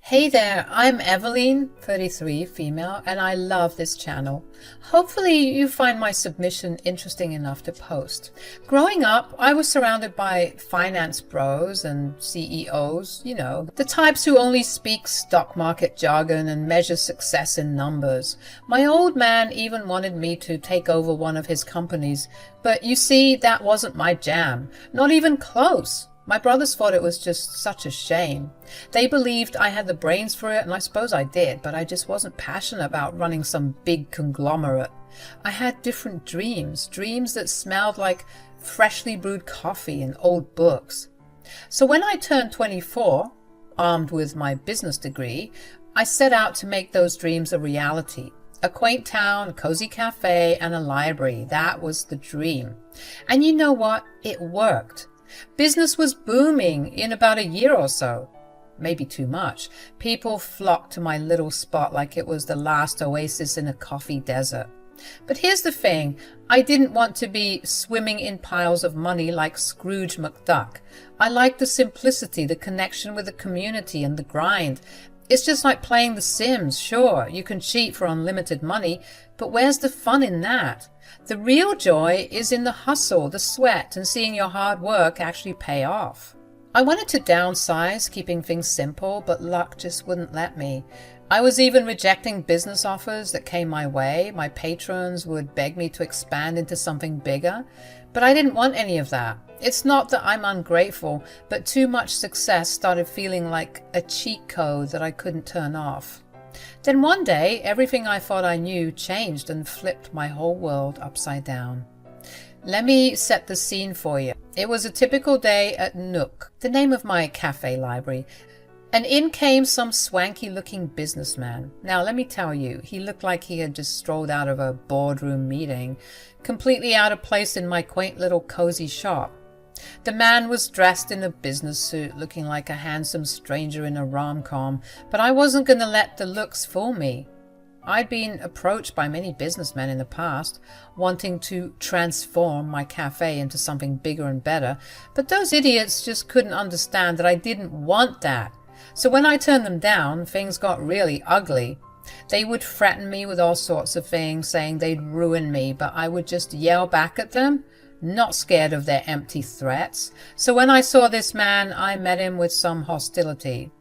Hey there, I'm Eveline, 33, female, and I love this channel. Hopefully you find my submission interesting enough to post. Growing up, I was surrounded by finance bros and CEOs, the types who only speak stock market jargon and measure success in numbers. My old man even wanted me to take over one of his companies, but you see, that wasn't my jam, not even close. My brothers thought it was just such a shame. They believed I had the brains for it, and I suppose I did, but I just wasn't passionate about running some big conglomerate. I had different dreams that smelled like freshly brewed coffee and old books. So when I turned 24, armed with my business degree, I set out to make those dreams a reality. A quaint town, a cozy cafe, and a library. That was the dream. And you know what? It worked. Business was booming in about a year or so. Maybe too much. People flocked to my little spot like it was the last oasis in a coffee desert. But here's the thing, I didn't want to be swimming in piles of money like Scrooge McDuck. I liked the simplicity, the connection with the community and the grind. It's just like playing The Sims. Sure, you can cheat for unlimited money, but where's the fun in that? The real joy is in the hustle, the sweat, and seeing your hard work actually pay off. I wanted to downsize, keeping things simple, but luck just wouldn't let me. I was even rejecting business offers that came my way. My patrons would beg me to expand into something bigger, but I didn't want any of that. It's not that I'm ungrateful, but too much success started feeling like a cheat code that I couldn't turn off. Then one day, everything I thought I knew changed and flipped my whole world upside down. Let me set the scene for you. It was a typical day at Nook, the name of my cafe library, and in came some swanky-looking businessman. Now, let me tell you, he looked like he had just strolled out of a boardroom meeting, completely out of place in my quaint little cozy shop. The man was dressed in a business suit, looking like a handsome stranger in a rom-com, but I wasn't going to let the looks fool me. I'd been approached by many businessmen in the past, wanting to transform my cafe into something bigger and better, but those idiots just couldn't understand that I didn't want that. So when I turned them down, things got really ugly. They would threaten me with all sorts of things, saying they'd ruin me, but I would just yell back at them, not scared of their empty threats. So when I saw this man, I met him with some hostility.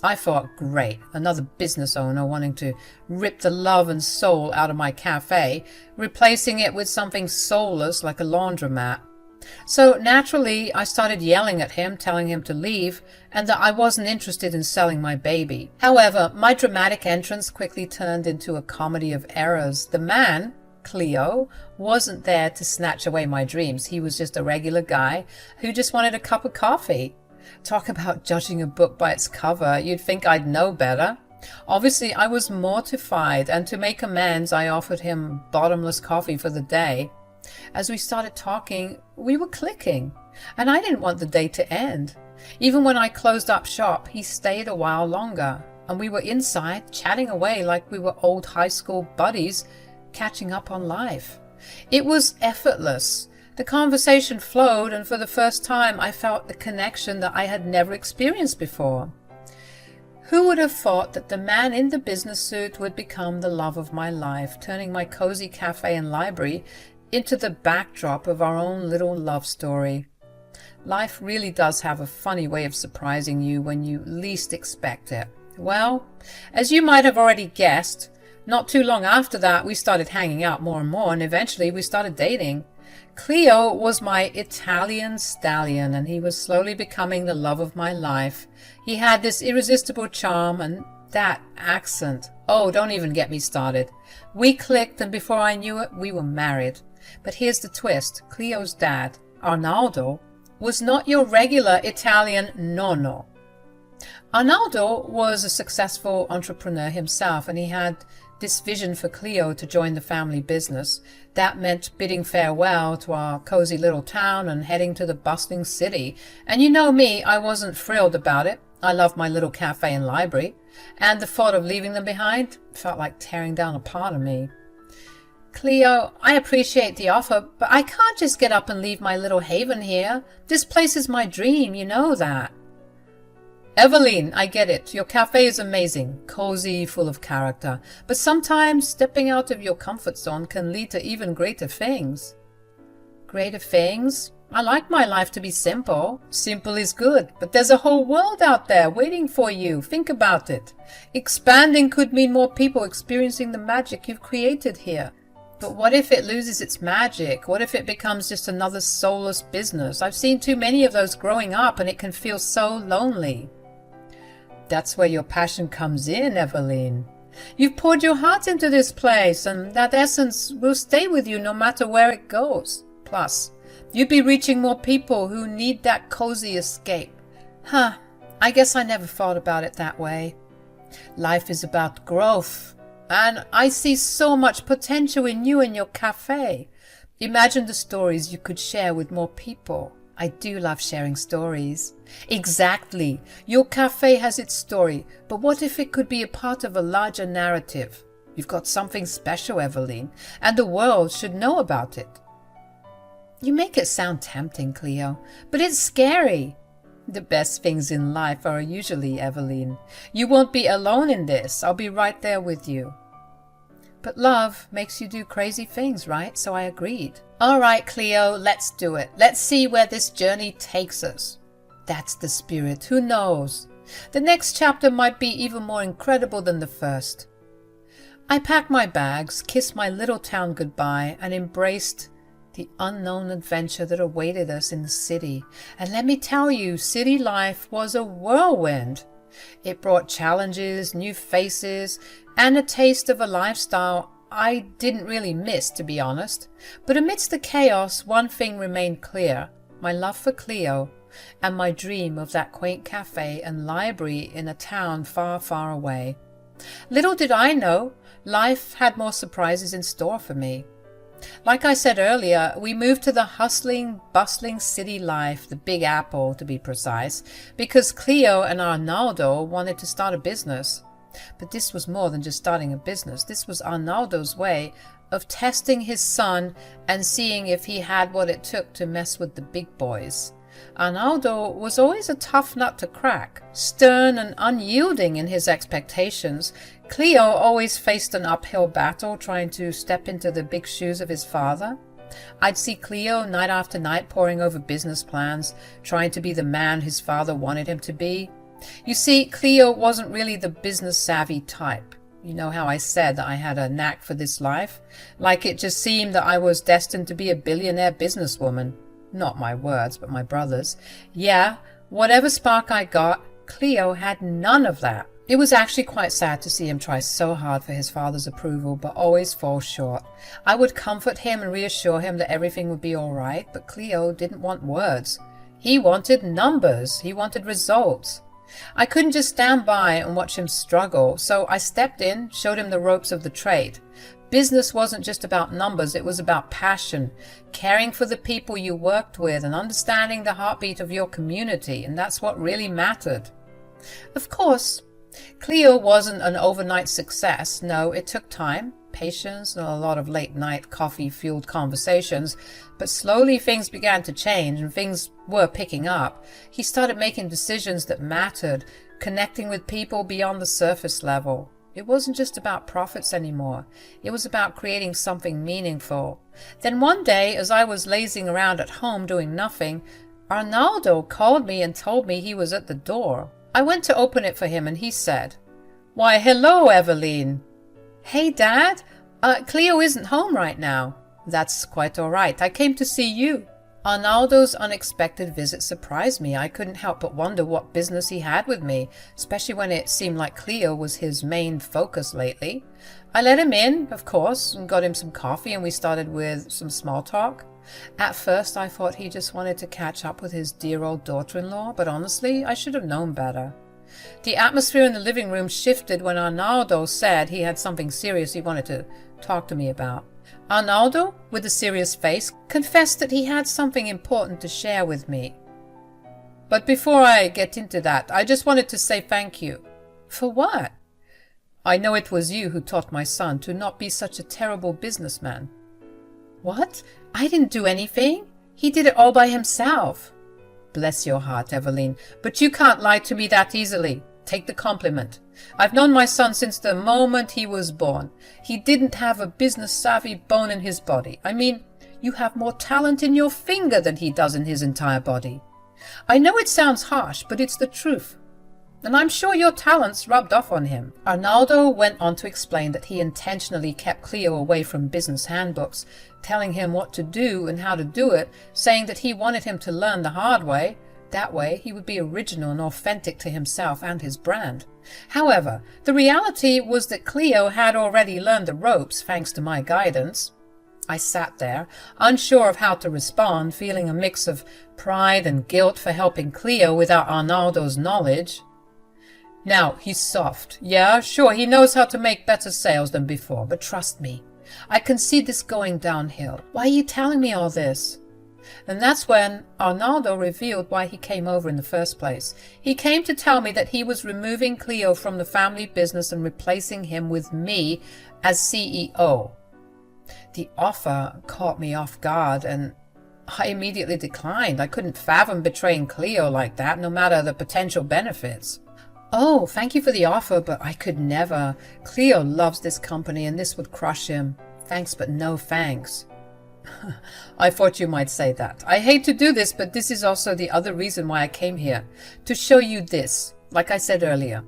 I thought, great, another business owner wanting to rip the love and soul out of my cafe, replacing it with something soulless like a laundromat. So naturally, I started yelling at him, telling him to leave, and that I wasn't interested in selling my baby. However, my dramatic entrance quickly turned into a comedy of errors. The man, Cleo, wasn't there to snatch away my dreams. He was just a regular guy who just wanted a cup of coffee. Talk about judging a book by its cover. You'd think I'd know better. Obviously, I was mortified, and to make amends, I offered him bottomless coffee for the day. As we started talking, we were clicking, and I didn't want the day to end. Even when I closed up shop, he stayed a while longer, and we were inside chatting away like we were old high school buddies catching up on life. It was effortless. The conversation flowed, and for the first time I felt a connection that I had never experienced before. Who would have thought that the man in the business suit would become the love of my life, turning my cozy cafe and library into the backdrop of our own little love story? Life really does have a funny way of surprising you when you least expect it. Well, as you might have already guessed, not too long after that, we started hanging out more and more, and eventually we started dating. Cleo was my Italian stallion, and he was slowly becoming the love of my life. He had this irresistible charm and that accent. Oh, don't even get me started. We clicked, and before I knew it, we were married. But here's the twist. Cleo's dad, Arnaldo, was not your regular Italian nonno. Arnaldo was a successful entrepreneur himself, and he had this vision for Cleo to join the family business. That meant bidding farewell to our cozy little town and heading to the bustling city. And you know me, I wasn't thrilled about it. I loved my little cafe and library, and the thought of leaving them behind felt like tearing down a part of me. Cleo, I appreciate the offer, but I can't just get up and leave my little haven here. This place is my dream, you know that. Eveline, I get it. Your cafe is amazing, cozy, full of character. But sometimes stepping out of your comfort zone can lead to even greater things. Greater things? I like my life to be simple. Simple is good, but there's a whole world out there waiting for you. Think about it. Expanding could mean more people experiencing the magic you've created here. But what if it loses its magic? What if it becomes just another soulless business? I've seen too many of those growing up, and it can feel so lonely. That's where your passion comes in, Eveline. You've poured your heart into this place, and that essence will stay with you no matter where it goes. Plus, you'd be reaching more people who need that cozy escape. I guess I never thought about it that way. Life is about growth, and I see so much potential in you and your cafe. Imagine the stories you could share with more people. I do love sharing stories. Exactly. Your cafe has its story, but what if it could be a part of a larger narrative? You've got something special, Eveline, and the world should know about it. You make it sound tempting, Cleo, but it's scary. The best things in life are usually, Eveline. You won't be alone in this. I'll be right there with you. But love makes you do crazy things, right? So I agreed. All right, Cleo, let's do it. Let's see where this journey takes us. That's the spirit. Who knows? The next chapter might be even more incredible than the first. I packed my bags, kissed my little town goodbye, and embraced the unknown adventure that awaited us in the city. And let me tell you, city life was a whirlwind. It brought challenges, new faces, and a taste of a lifestyle I didn't really miss, to be honest. But amidst the chaos, one thing remained clear: my love for Cleo and my dream of that quaint cafe and library in a town far, far away. Little did I know, life had more surprises in store for me. Like I said earlier, we moved to the hustling, bustling city life, the Big Apple to be precise, because Cleo and Arnaldo wanted to start a business. But this was more than just starting a business. This was Arnaldo's way of testing his son and seeing if he had what it took to mess with the big boys. Arnaldo was always a tough nut to crack, stern and unyielding in his expectations. Cleo always faced an uphill battle trying to step into the big shoes of his father. I'd see Cleo night after night poring over business plans, trying to be the man his father wanted him to be. You see, Cleo wasn't really the business-savvy type. You know how I said that I had a knack for this life? Like it just seemed that I was destined to be a billionaire businesswoman. Not my words, but my brother's. Yeah, whatever spark I got, Cleo had none of that. It was actually quite sad to see him try so hard for his father's approval, but always fall short. I would comfort him and reassure him that everything would be all right, but Cleo didn't want words. He wanted numbers. He wanted results. I couldn't just stand by and watch him struggle, so I stepped in, showed him the ropes of the trade. Business wasn't just about numbers, it was about passion, caring for the people you worked with and understanding the heartbeat of your community, and that's what really mattered. Of course, Cleo wasn't an overnight success. No, it took time, patience, and a lot of late-night coffee-fueled conversations, but slowly things began to change and things were picking up. He started making decisions that mattered, connecting with people beyond the surface level. It wasn't just about profits anymore. It was about creating something meaningful. Then one day, as I was lazing around at home doing nothing, Arnaldo called me and told me he was at the door. I went to open it for him and he said, "Why, hello, Eveline." "Hey, Dad. Cleo isn't home right now." "That's quite all right. I came to see you." Arnaldo's unexpected visit surprised me. I couldn't help but wonder what business he had with me, especially when it seemed like Cleo was his main focus lately. I let him in, of course, and got him some coffee, and we started with some small talk. At first, I thought he just wanted to catch up with his dear old daughter-in-law, but honestly, I should have known better. The atmosphere in the living room shifted when Arnaldo said he had something serious he wanted to talk to me about. Arnaldo, with a serious face, confessed that he had something important to share with me. "But before I get into that, I just wanted to say thank you." "For what?" "I know it was you who taught my son to not be such a terrible businessman." "What? I didn't do anything. He did it all by himself." Bless your heart, Eveline, but you can't lie to me that easily. Take the compliment. I've known my son since the moment he was born. He didn't have a business-savvy bone in his body. I mean, you have more talent in your finger than he does in his entire body. I know it sounds harsh, but it's the truth. And I'm sure your talents rubbed off on him. Arnaldo went on to explain that he intentionally kept Cleo away from business handbooks, telling him what to do and how to do it, saying that he wanted him to learn the hard way. That way, he would be original and authentic to himself and his brand. However, the reality was that Cleo had already learned the ropes thanks to my guidance. I sat there, unsure of how to respond, feeling a mix of pride and guilt for helping Cleo without Arnaldo's knowledge. Now, he's soft. Yeah, sure, he knows how to make better sales than before, but trust me, I can see this going downhill. Why are you telling me all this? And that's when Arnaldo revealed why he came over in the first place. He came to tell me that he was removing Cleo from the family business and replacing him with me as CEO. The offer caught me off guard, and I immediately declined. I couldn't fathom betraying Cleo like that, no matter the potential benefits. Oh, thank you for the offer, but I could never. Cleo loves this company, and this would crush him. Thanks, but no thanks. I thought you might say that. I hate to do this, but this is also the other reason why I came here. To show you this, like I said earlier.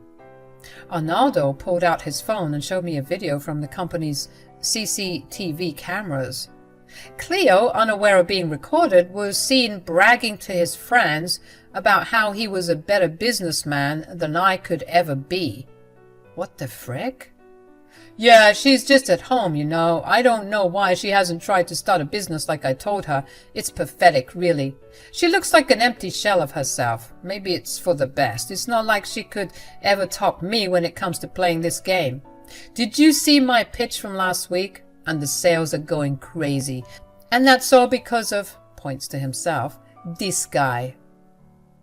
Arnaldo pulled out his phone and showed me a video from the company's CCTV cameras. Cleo, unaware of being recorded, was seen bragging to his friends about how he was a better businessman than I could ever be. What the frick? Yeah, she's just at home, you know. I don't know why she hasn't tried to start a business like I told her. It's pathetic, really. She looks like an empty shell of herself. Maybe it's for the best. It's not like she could ever top me when it comes to playing this game. Did you see my pitch from last week? And the sales are going crazy. And that's all because of, points to himself, this guy.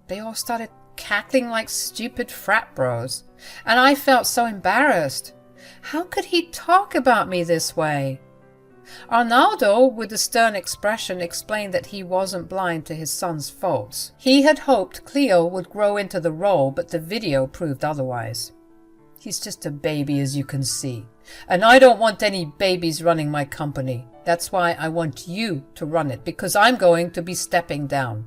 They all started cackling like stupid frat bros. And I felt so embarrassed. How could he talk about me this way? Arnaldo, with a stern expression, explained that he wasn't blind to his son's faults. He had hoped Cleo would grow into the role, but the video proved otherwise. He's just a baby, as you can see. And I don't want any babies running my company. That's why I want you to run it, because I'm going to be stepping down.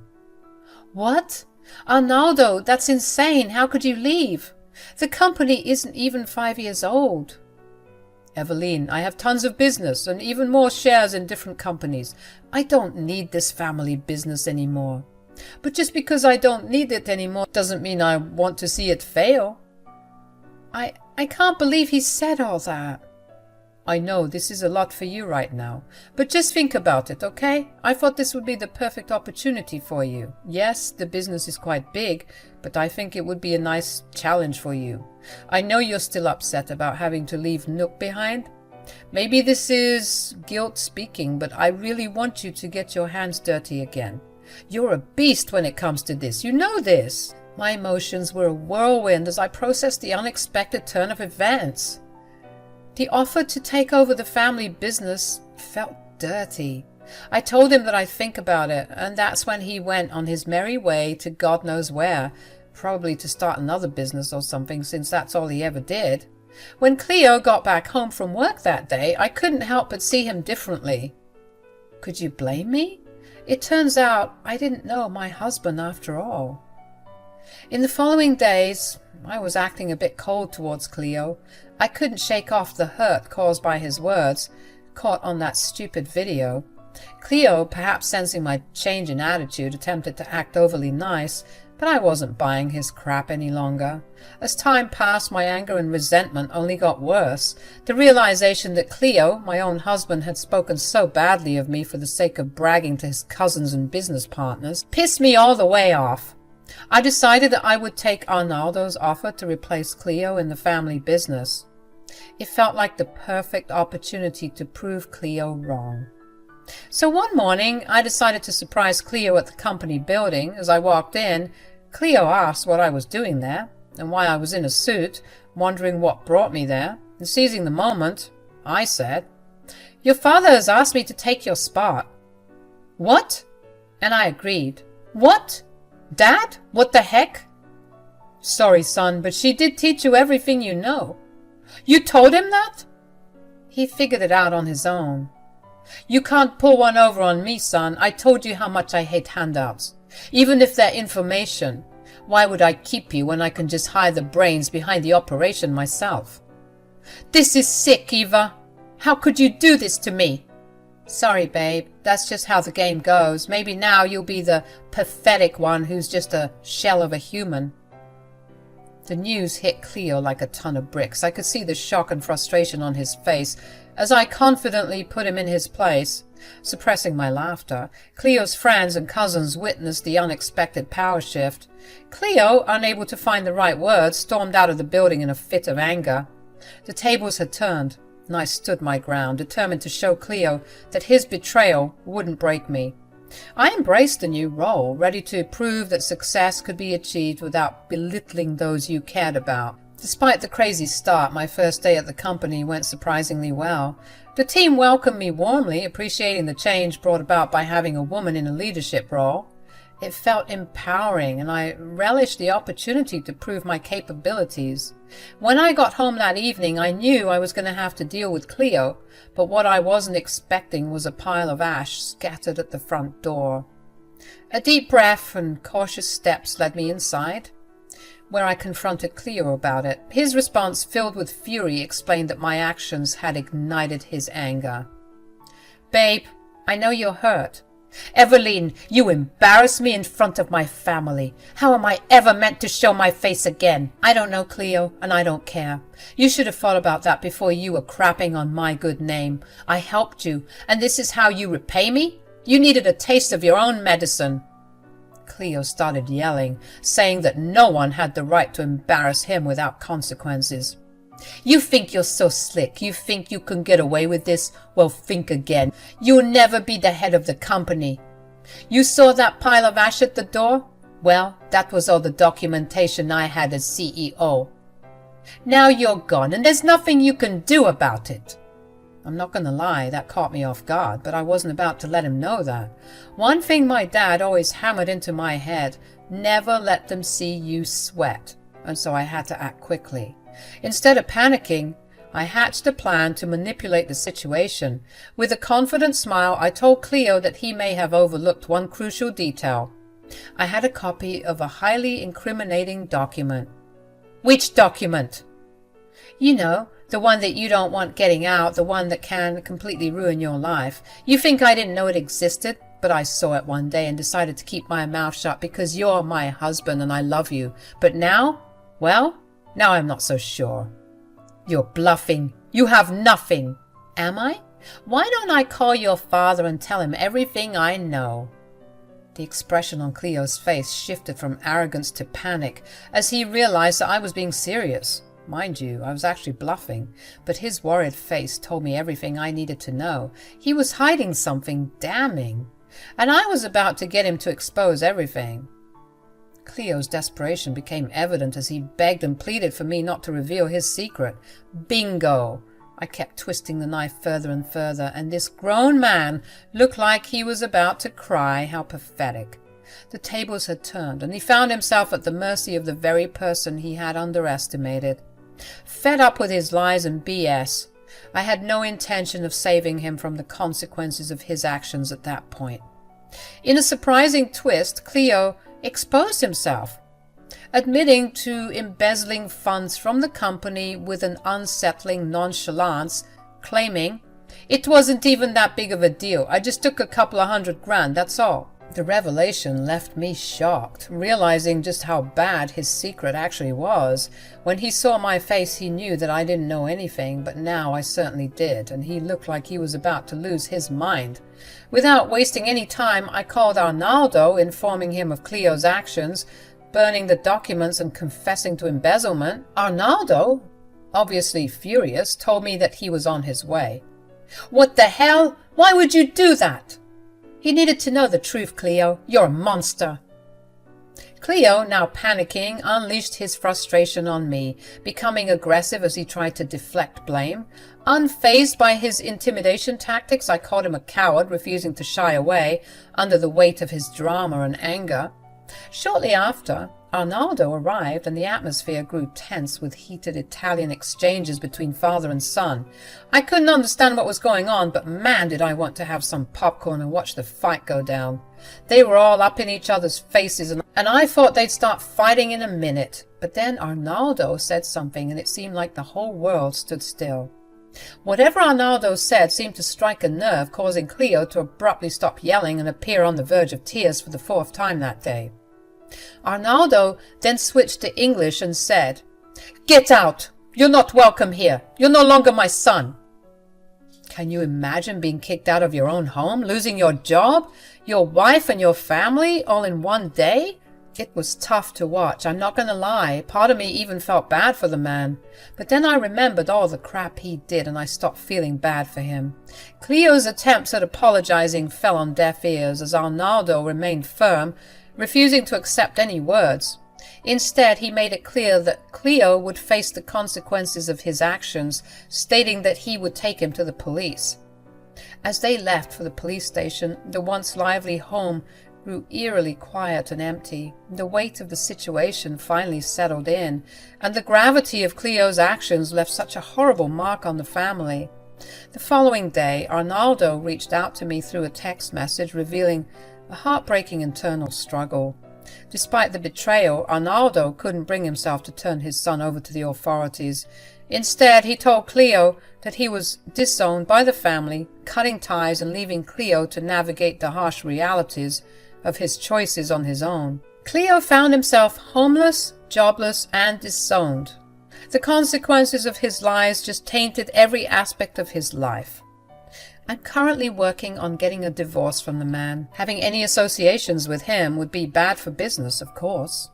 What? Arnaldo, that's insane. How could you leave? The company isn't even 5 years old. Eveline, I have tons of business and even more shares in different companies. I don't need this family business anymore. But just because I don't need it anymore doesn't mean I want to see it fail. I can't believe he said all that. I know this is a lot for you right now, but just think about it, okay? I thought this would be the perfect opportunity for you. Yes, the business is quite big, but I think it would be a nice challenge for you. I know you're still upset about having to leave Nook behind. Maybe this is guilt speaking, but I really want you to get your hands dirty again. You're a beast when it comes to this. You know this. My emotions were a whirlwind as I processed the unexpected turn of events. The offer to take over the family business felt dirty. I told him that I'd think about it, and that's when he went on his merry way to God knows where, probably to start another business or something, since that's all he ever did. When Cleo got back home from work that day, I couldn't help but see him differently. Could you blame me? It turns out I didn't know my husband after all. In the following days, I was acting a bit cold towards Cleo. I couldn't shake off the hurt caused by his words, caught on that stupid video. Cleo, perhaps sensing my change in attitude, attempted to act overly nice, but I wasn't buying his crap any longer. As time passed, my anger and resentment only got worse. The realization that Cleo, my own husband, had spoken so badly of me for the sake of bragging to his cousins and business partners pissed me all the way off. I decided that I would take Arnaldo's offer to replace Cleo in the family business. It felt like the perfect opportunity to prove Cleo wrong. So one morning, I decided to surprise Cleo at the company building. As I walked in, Cleo asked what I was doing there and why I was in a suit, wondering what brought me there. And seizing the moment, I said, "Your father has asked me to take your spot." "What?" And I agreed. "What?" Dad? What the heck? Sorry, son, but she did teach you everything you know. You told him that? He figured it out on his own. You can't pull one over on me, son. I told you how much I hate handouts. Even if they're information, why would I keep you when I can just hide the brains behind the operation myself? This is sick, Eva. How could you do this to me? Sorry, babe. That's just how the game goes. Maybe now you'll be the pathetic one who's just a shell of a human. The news hit Cleo like a ton of bricks. I could see the shock and frustration on his face as I confidently put him in his place. Suppressing my laughter, Cleo's friends and cousins witnessed the unexpected power shift. Cleo, unable to find the right words, stormed out of the building in a fit of anger. The tables had turned, and I stood my ground, determined to show Cleo that his betrayal wouldn't break me. I embraced the new role, ready to prove that success could be achieved without belittling those you cared about. Despite the crazy start, my first day at the company went surprisingly well. The team welcomed me warmly, appreciating the change brought about by having a woman in a leadership role. It felt empowering, and I relished the opportunity to prove my capabilities. When I got home that evening, I knew I was going to have to deal with Cleo, but what I wasn't expecting was a pile of ash scattered at the front door. A deep breath and cautious steps led me inside, where I confronted Cleo about it. His response, filled with fury, explained that my actions had ignited his anger. Babe, I know you're hurt. Eveline, you embarrass me in front of my family. How am I ever meant to show my face again? I don't know, Cleo, and I don't care. You should have thought about that before you were crapping on my good name. I helped you, and this is how you repay me? You needed a taste of your own medicine. Cleo started yelling, saying that no one had the right to embarrass him without consequences. You think you're so slick? You think you can get away with this? Well, think again. You'll never be the head of the company. You saw that pile of ash at the door? Well, that was all the documentation I had as CEO. Now you're gone, and there's nothing you can do about it. I'm not going to lie, that caught me off guard, but I wasn't about to let him know that. One thing my dad always hammered into my head, never let them see you sweat, and so I had to act quickly. Instead of panicking, I hatched a plan to manipulate the situation. With a confident smile, I told Cleo that he may have overlooked one crucial detail. I had a copy of a highly incriminating document. Which document? You know, the one that you don't want getting out, the one that can completely ruin your life. You think I didn't know it existed? But I saw it one day and decided to keep my mouth shut because you're my husband and I love you. But now? Well, now I'm not so sure. You're bluffing. You have nothing. Am I? Why don't I call your father and tell him everything I know? The expression on Cleo's face shifted from arrogance to panic as he realized that I was being serious. Mind you, I was actually bluffing, but his worried face told me everything I needed to know. He was hiding something damning, and I was about to get him to expose everything. Cleo's desperation became evident as he begged and pleaded for me not to reveal his secret. Bingo! I kept twisting the knife further and further, and this grown man looked like he was about to cry. How pathetic. The tables had turned, and he found himself at the mercy of the very person he had underestimated. Fed up with his lies and BS, I had no intention of saving him from the consequences of his actions at that point. In a surprising twist, Cleo exposed himself, admitting to embezzling funds from the company with an unsettling nonchalance, claiming, "It wasn't even that big of a deal. I just took a couple of $100,000, that's all." The revelation left me shocked, realizing just how bad his secret actually was. When he saw my face, he knew that I didn't know anything, but now I certainly did, and he looked like he was about to lose his mind. Without wasting any time, I called Arnaldo, informing him of Cleo's actions, burning the documents and confessing to embezzlement. Arnaldo, obviously furious, told me that he was on his way. "What the hell? Why would you do that?" "He needed to know the truth, Cleo. You're a monster." Cleo, now panicking, unleashed his frustration on me, becoming aggressive as he tried to deflect blame. Unfazed by his intimidation tactics, I called him a coward, refusing to shy away under the weight of his drama and anger. Shortly after, Arnaldo arrived and the atmosphere grew tense with heated Italian exchanges between father and son. I couldn't understand what was going on, but man did I want to have some popcorn and watch the fight go down. They were all up in each other's faces and I thought they'd start fighting in a minute. But then Arnaldo said something and it seemed like the whole world stood still. Whatever Arnaldo said seemed to strike a nerve, causing Cleo to abruptly stop yelling and appear on the verge of tears for the 4th time that day. Arnaldo then switched to English and said, "Get out! You're not welcome here. You're no longer my son." Can you imagine being kicked out of your own home, losing your job, your wife and your family all in one day? It was tough to watch, I'm not going to lie. Part of me even felt bad for the man. But then I remembered all the crap he did and I stopped feeling bad for him. Cleo's attempts at apologizing fell on deaf ears as Arnaldo remained firm, refusing to accept any words. Instead, he made it clear that Cleo would face the consequences of his actions, stating that he would take him to the police. As they left for the police station, the once lively home grew eerily quiet and empty. The weight of the situation finally settled in, and the gravity of Cleo's actions left such a horrible mark on the family. The following day, Arnaldo reached out to me through a text message revealing a heartbreaking internal struggle. Despite the betrayal, Arnaldo couldn't bring himself to turn his son over to the authorities. Instead, he told Cleo that he was disowned by the family, cutting ties and leaving Cleo to navigate the harsh realities of his choices on his own. Cleo found himself homeless, jobless, and disowned. The consequences of his lies just tainted every aspect of his life. I'm currently working on getting a divorce from the man. Having any associations with him would be bad for business, of course.